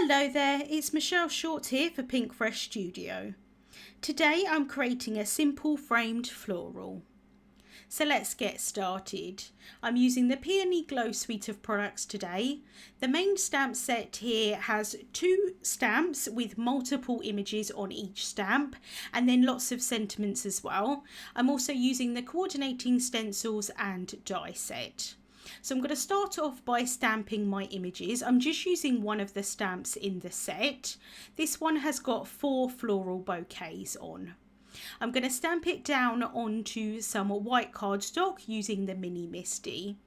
Hello there, it's Michelle Short here for Pinkfresh Studio. Today I'm creating a simple framed floral. So let's get started. I'm using the Peony Glow suite of products today. The main stamp set here has 2 stamps with multiple images on each stamp and then lots of sentiments as well. I'm also using the coordinating stencils and die set. So I'm going to start off by stamping my images. I'm just using one of the stamps in the set. This one has got 4 floral bouquets on. I'm going to stamp it down onto some white cardstock using the Mini Misty.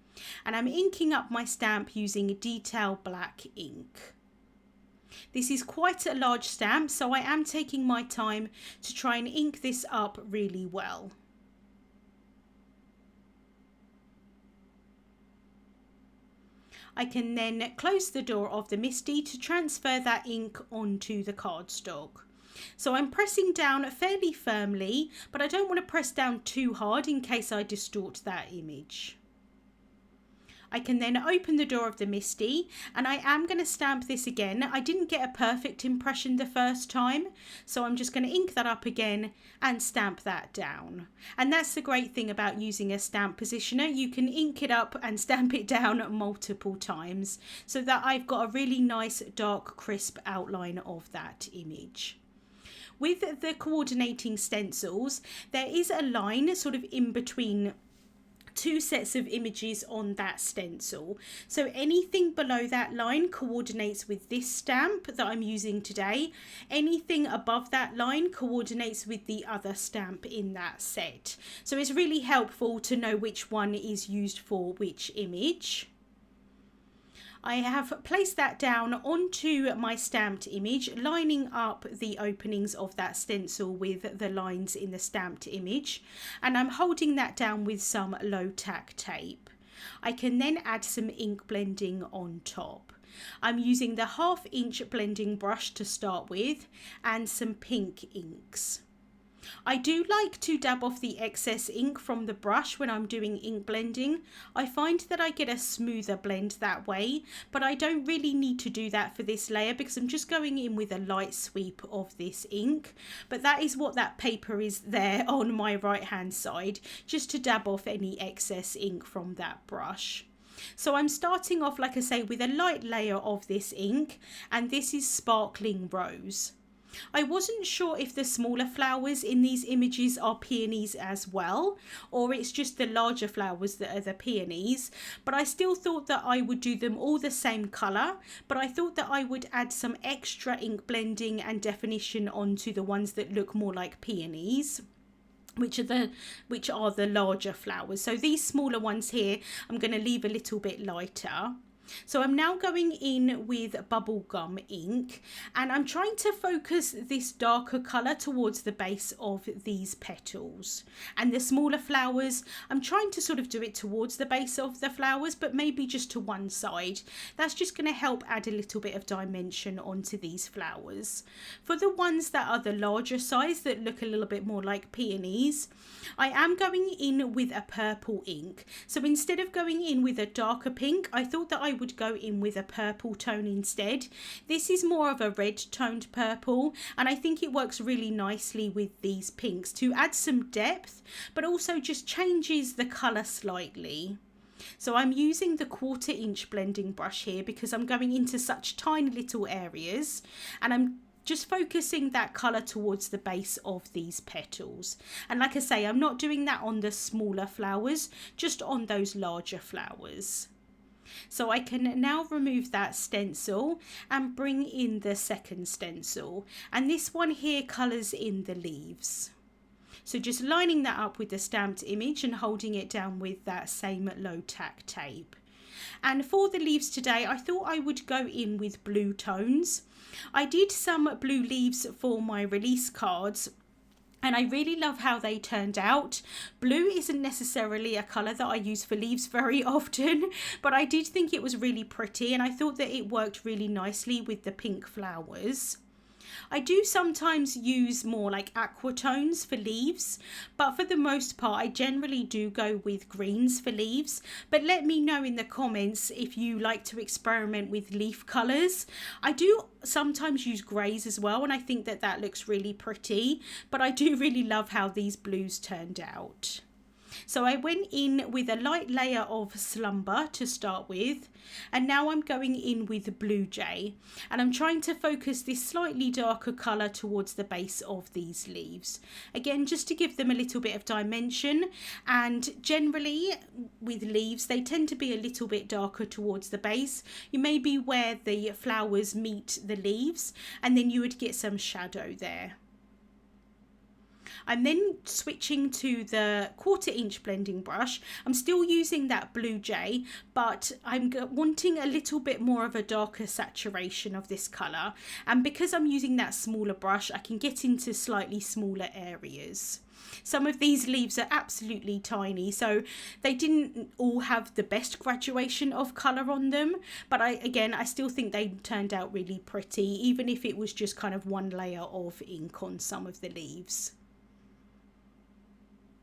And I'm inking up my stamp using detail black ink. This is quite a large stamp, so I am taking my time to try and ink this up really well. I can then close the door of the Misty to transfer that ink onto the cardstock. So I'm pressing down fairly firmly, but I don't want to press down too hard in case I distort that image. I can then open the door of the Misty, and I am going to stamp this again. I didn't get a perfect impression the first time, so I'm just going to ink that up again and stamp that down. And that's the great thing about using a stamp positioner. You can ink it up and stamp it down multiple times so that I've got a really nice dark crisp outline of that image. With the coordinating stencils, there is a line sort of in between 2 sets of images on that stencil. So anything below that line coordinates with this stamp that I'm using today. Anything above that line coordinates with the other stamp in that set. So it's really helpful to know which one is used for which image. I have placed that down onto my stamped image, lining up the openings of that stencil with the lines in the stamped image, and I'm holding that down with some low tack tape. I can then add some ink blending on top. I'm using the 1/2 inch blending brush to start with and some pink inks. I do like to dab off the excess ink from the brush when I'm doing ink blending. I find that I get a smoother blend that way, but I don't really need to do that for this layer because I'm just going in with a light sweep of this ink. But that is what that paper is there on my right hand side, just to dab off any excess ink from that brush. So I'm starting off, like I say, with a light layer of this ink, and this is Sparkling Rose. I wasn't sure if the smaller flowers in these images are peonies as well, or it's just the larger flowers that are the peonies, but I still thought that I would do them all the same colour, but I thought that I would add some extra ink blending and definition onto the ones that look more like peonies, which are the larger flowers. So these smaller ones here I'm going to leave a little bit lighter. So I'm now going in with bubblegum ink, and I'm trying to focus this darker colour towards the base of these petals. And the smaller flowers, I'm trying to sort of do it towards the base of the flowers, but maybe just to one side. That's just going to help add a little bit of dimension onto these flowers. For the ones that are the larger size that look a little bit more like peonies, I am going in with a purple ink. So instead of going in with a darker pink, I thought that I would go in with a purple tone instead. This is more of a red toned purple, and I think it works really nicely with these pinks to add some depth, but also just changes the colour slightly. So I'm using the 1/4 inch blending brush here because I'm going into such tiny little areas, and I'm just focusing that colour towards the base of these petals. And like I say, I'm not doing that on the smaller flowers, just on those larger flowers. So I can now remove that stencil and bring in the second stencil, and this one here colours in the leaves. So just lining that up with the stamped image and holding it down with that same low tack tape. And for the leaves today, I thought I would go in with blue tones. I did some blue leaves for my release cards, and I really love how they turned out. Blue isn't necessarily a colour that I use for leaves very often, but I did think it was really pretty, and I thought that it worked really nicely with the pink flowers. I do sometimes use more like aqua tones for leaves, but for the most part I generally do go with greens for leaves. But let me know in the comments if you like to experiment with leaf colours. I do sometimes use greys as well, and I think that that looks really pretty, but I do really love how these blues turned out. So I went in with a light layer of Slumber to start with, and now I'm going in with Blue Jay, and I'm trying to focus this slightly darker colour towards the base of these leaves. Again, just to give them a little bit of dimension, and generally with leaves they tend to be a little bit darker towards the base. You maybe where the flowers meet the leaves, and then you would get some shadow there. I'm then switching to the 1/4 inch blending brush. I'm still using that Blue Jay, but I'm wanting a little bit more of a darker saturation of this colour. And because I'm using that smaller brush, I can get into slightly smaller areas. Some of these leaves are absolutely tiny, so they didn't all have the best graduation of colour on them. But I still think they turned out really pretty, even if it was just kind of one layer of ink on some of the leaves.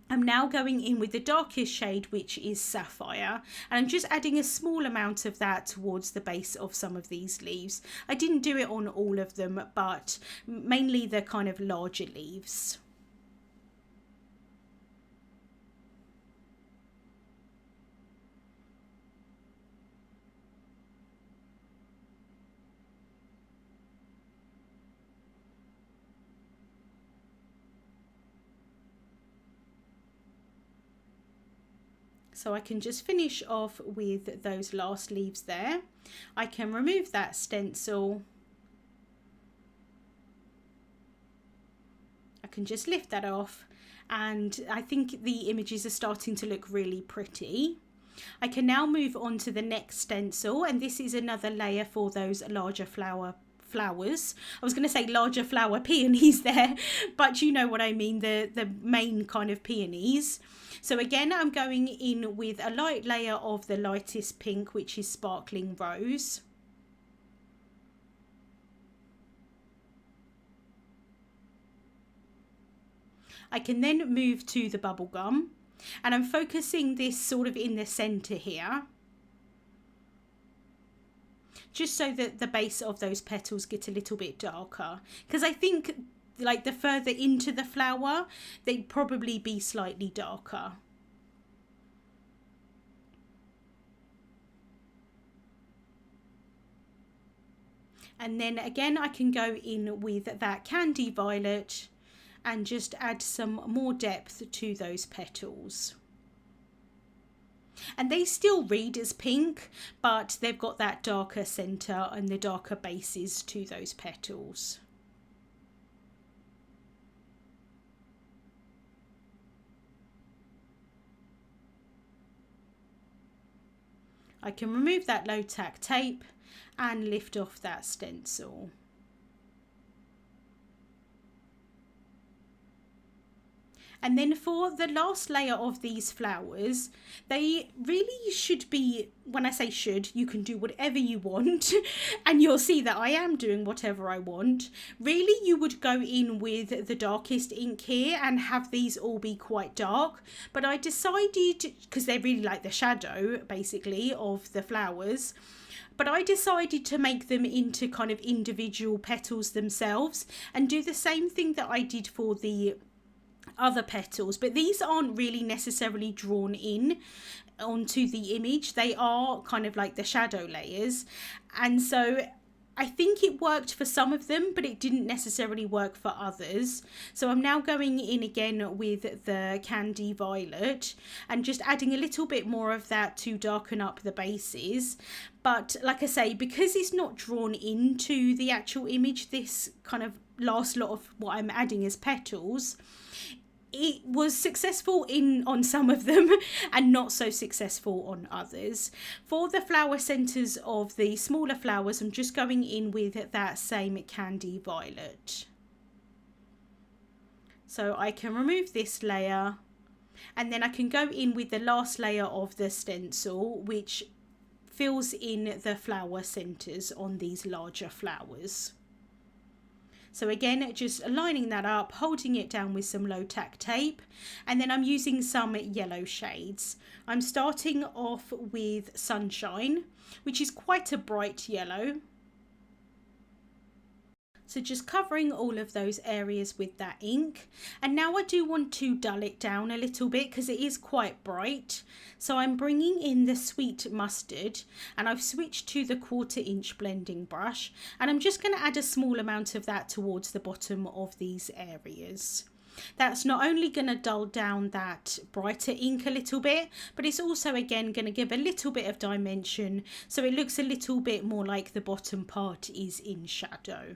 I'm now going in with the darkest shade, which is Sapphire, and I'm just adding a small amount of that towards the base of some of these leaves. I didn't do it on all of them, but mainly the kind of larger leaves. So I can just finish off with those last leaves there. I can remove that stencil. I can just lift that off, and I think the images are starting to look really pretty. I can now move on to the next stencil, and this is another layer for those larger flowers. I was going to say larger flower peonies there, but you know what I mean, the main kind of peonies. So again, I'm going in with a light layer of the lightest pink, which is Sparkling Rose. I can then move to the bubblegum, and I'm focusing this sort of in the center here, just so that the base of those petals get a little bit darker, because I think like the further into the flower they'd probably be slightly darker. And then again I can go in with that Candy Violet and just add some more depth to those petals. And they still read as pink, but they've got that darker centre and the darker bases to those petals. I can remove that low tack tape and lift off that stencil. And then for the last layer of these flowers, they really should be, when I say should, you can do whatever you want, and you'll see that I am doing whatever I want. Really, you would go in with the darkest ink here and have these all be quite dark, but I decided, because they're really like the shadow, basically, of the flowers, but I decided to make them into kind of individual petals themselves and do the same thing that I did for the other petals, but these aren't really necessarily drawn in onto the image. They are kind of like the shadow layers, and so I think it worked for some of them, but it didn't necessarily work for others. So I'm now going in again with the Candy Violet and just adding a little bit more of that to darken up the bases. But like I say, because it's not drawn into the actual image, this kind of last lot of what I'm adding as petals, it was successful on some of them and not so successful on others. For the flower centres of the smaller flowers, I'm just going in with that same Candy Violet. So I can remove this layer, and then I can go in with the last layer of the stencil, which fills in the flower centres on these larger flowers. So again, just lining that up, holding it down with some low tack tape, and then I'm using some yellow shades. I'm starting off with Sunshine, which is quite a bright yellow. So just covering all of those areas with that ink. And now I do want to dull it down a little bit because it is quite bright. So I'm bringing in the Sweet Mustard, and I've switched to the 1/4 inch blending brush, and I'm just going to add a small amount of that towards the bottom of these areas. That's not only going to dull down that brighter ink a little bit, but it's also again going to give a little bit of dimension so it looks a little bit more like the bottom part is in shadow.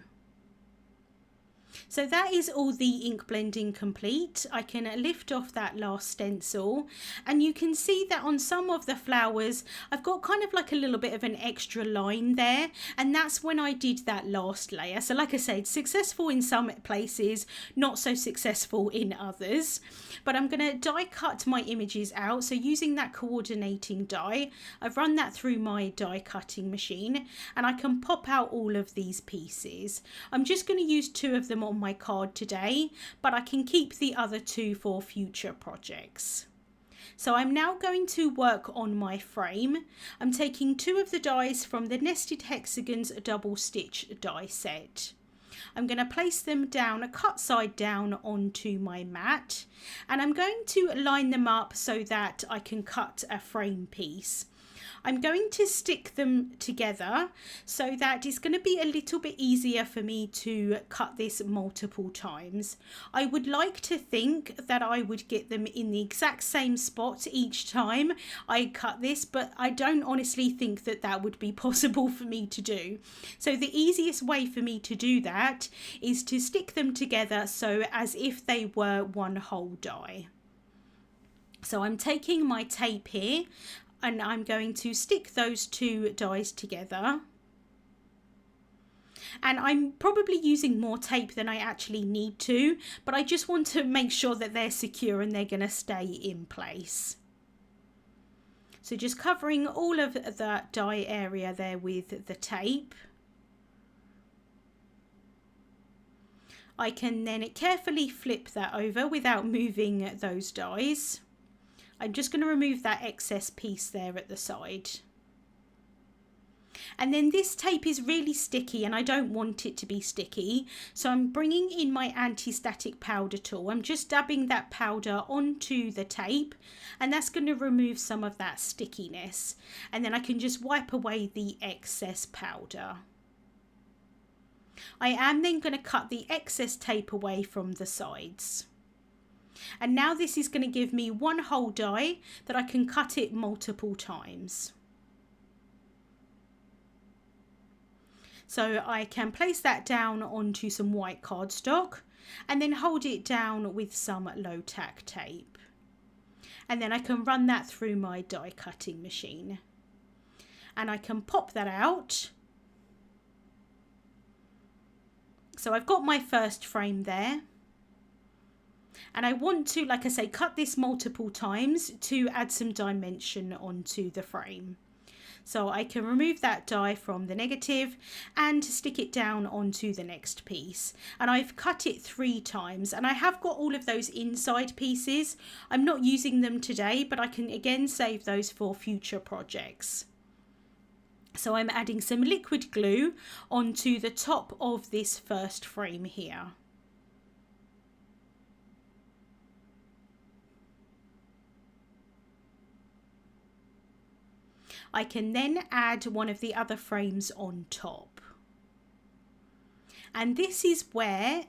So that is all the ink blending complete. I can lift off that last stencil, and you can see that on some of the flowers I've got kind of like a little bit of an extra line there, and that's when I did that last layer. So like I said, successful in some places, not so successful in others. But I'm going to die cut my images out. So using that coordinating die, I've run that through my die cutting machine, and I can pop out all of these pieces. I'm just going to use 2 of them on my card today, but I can keep the other 2 for future projects. So I'm now going to work on my frame. I'm taking 2 of the dies from the Nested Hexagons double stitch die set. I'm going to place them down, cut side down onto my mat, and I'm going to line them up so that I can cut a frame piece. I'm going to stick them together so that it's going to be a little bit easier for me to cut this multiple times. I would like to think that I would get them in the exact same spot each time I cut this, but I don't honestly think that that would be possible for me to do. So the easiest way for me to do that is to stick them together so as if they were one whole die. So I'm taking my tape here, and I'm going to stick those 2 dies together. And I'm probably using more tape than I actually need to, but I just want to make sure that they're secure and they're going to stay in place. So just covering all of that die area there with the tape. I can then carefully flip that over without moving those dies. I'm just going to remove that excess piece there at the side. And then this tape is really sticky and I don't want it to be sticky. So I'm bringing in my anti-static powder tool. I'm just dabbing that powder onto the tape, and that's going to remove some of that stickiness. And then I can just wipe away the excess powder. I am then going to cut the excess tape away from the sides. And now this is going to give me one whole die that I can cut it multiple times. So I can place that down onto some white cardstock and then hold it down with some low tack tape. And then I can run that through my die cutting machine. And I can pop that out. So I've got my first frame there. And I want to, like I say, cut this multiple times to add some dimension onto the frame. So I can remove that die from the negative and stick it down onto the next piece. And I've cut it 3 times, and I have got all of those inside pieces. I'm not using them today, but I can again save those for future projects. So I'm adding some liquid glue onto the top of this first frame here. I can then add one of the other frames on top. And this is where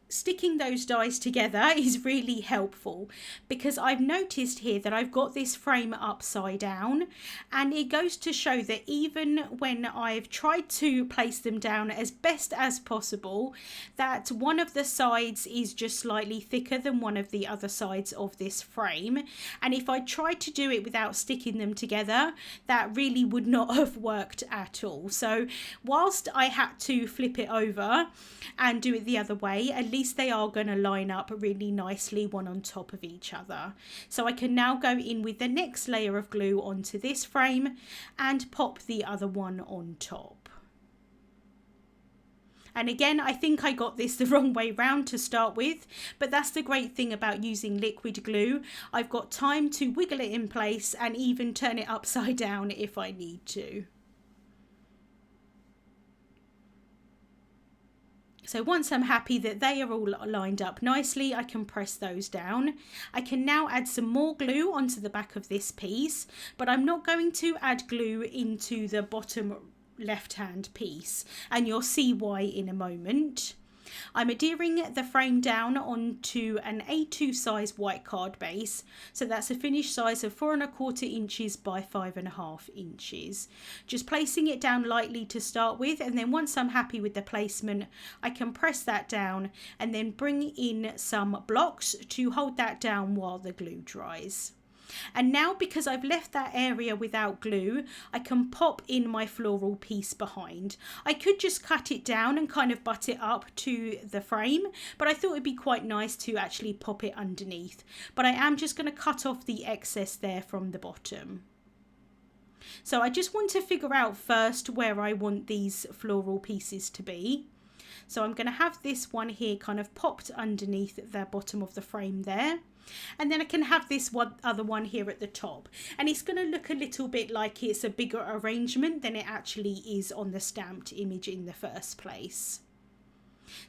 sticking those dies together is really helpful, because I've noticed here that I've got this frame upside down, and it goes to show that even when I've tried to place them down as best as possible, that one of the sides is just slightly thicker than one of the other sides of this frame. And if I tried to do it without sticking them together, that really would not have worked at all. So whilst I had to flip it over and do it the other way, at least they are going to line up really nicely one on top of each other. So I can now go in with the next layer of glue onto this frame and pop the other one on top. And again, I think I got this the wrong way round to start with, but that's the great thing about using liquid glue. I've got time to wiggle it in place and even turn it upside down if I need to. So once I'm happy that they are all lined up nicely, I can press those down. I can now add some more glue onto the back of this piece, but I'm not going to add glue into the bottom left-hand piece, and you'll see why in a moment. I'm adhering the frame down onto an A2 size white card base, so that's a finished size of 4¼ inches by 5½ inches. Just placing it down lightly to start with, and then once I'm happy with the placement, I can press that down and then bring in some blocks to hold that down while the glue dries. And now, because I've left that area without glue, I can pop in my floral piece behind. I could just cut it down and kind of butt it up to the frame, but I thought it'd be quite nice to actually pop it underneath. But I am just going to cut off the excess there from the bottom. So I just want to figure out first where I want these floral pieces to be. So I'm going to have this one here kind of popped underneath the bottom of the frame there. And then I can have this other one here at the top, and it's going to look a little bit like it's a bigger arrangement than it actually is on the stamped image in the first place.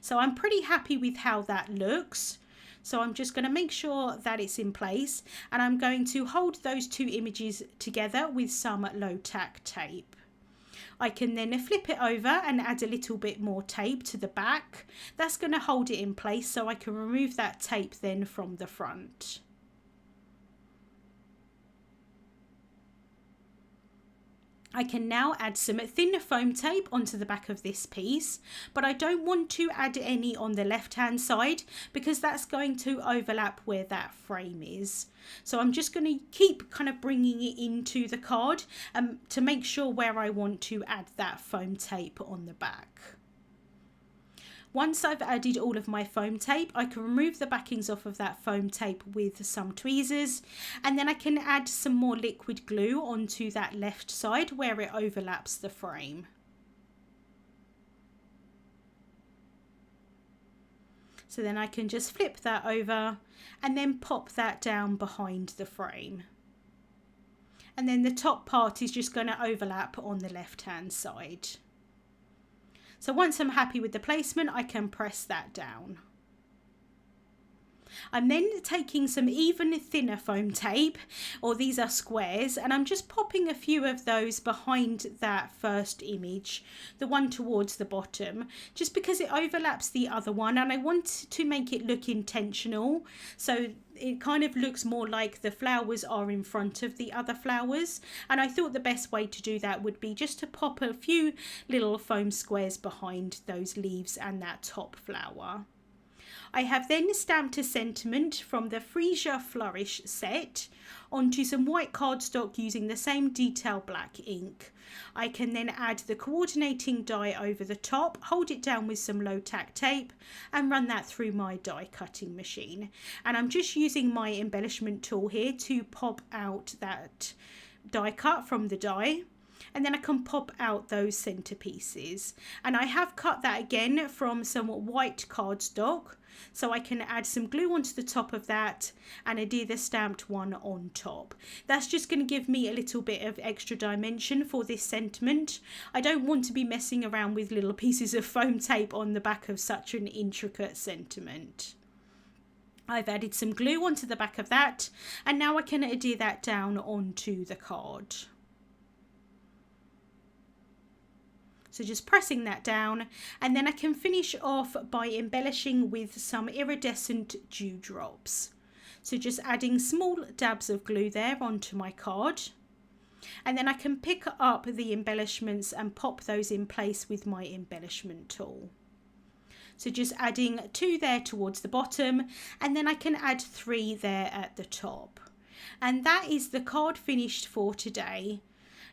So I'm pretty happy with how that looks. So I'm just going to make sure that it's in place, and I'm going to hold those two images together with some low tack tape. I can then flip it over and add a little bit more tape to the back. That's going to hold it in place, so I can remove that tape then from the front. I can now add some thin foam tape onto the back of this piece, but I don't want to add any on the left hand side because that's going to overlap where that frame is. So I'm just going to keep kind of bringing it into the card to make sure where I want to add that foam tape on the back. Once I've added all of my foam tape, I can remove the backings off of that foam tape with some tweezers, and then I can add some more liquid glue onto that left side where it overlaps the frame. So then I can just flip that over and then pop that down behind the frame. And then the top part is just going to overlap on the left hand side. So once I'm happy with the placement, I can press that down. I'm then taking some even thinner foam tape, or these are squares, and I'm just popping a few of those behind that first image, the one towards the bottom, just because it overlaps the other one, and I want to make it look intentional, so it kind of looks more like the flowers are in front of the other flowers. And I thought the best way to do that would be just to pop a few little foam squares behind those leaves and that top flower. I have then stamped a sentiment from the Freesia Flourish set onto some white cardstock using the same detail black ink. I can then add the coordinating die over the top, hold it down with some low tack tape and run that through my die cutting machine. And I'm just using my embellishment tool here to pop out that die cut from the die. And then I can pop out those centre pieces. And I have cut that again from some white cardstock, so I can add some glue onto the top of that and adhere the stamped one on top. That's just going to give me a little bit of extra dimension for this sentiment. I don't want to be messing around with little pieces of foam tape on the back of such an intricate sentiment. I've added some glue onto the back of that, and now I can adhere that down onto the card. So just pressing that down, and then I can finish off by embellishing with some iridescent dewdrops. So just adding small dabs of glue there onto my card. And then I can pick up the embellishments and pop those in place with my embellishment tool. So just adding 2 there towards the bottom, and then I can add 3 there at the top. And that is the card finished for today.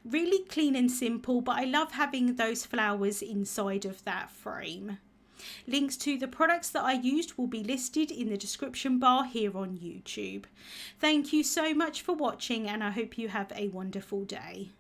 Really clean and simple, but I love having those flowers inside of that frame. Links to the products that I used will be listed in the description bar here on YouTube. Thank you so much for watching, and I hope you have a wonderful day.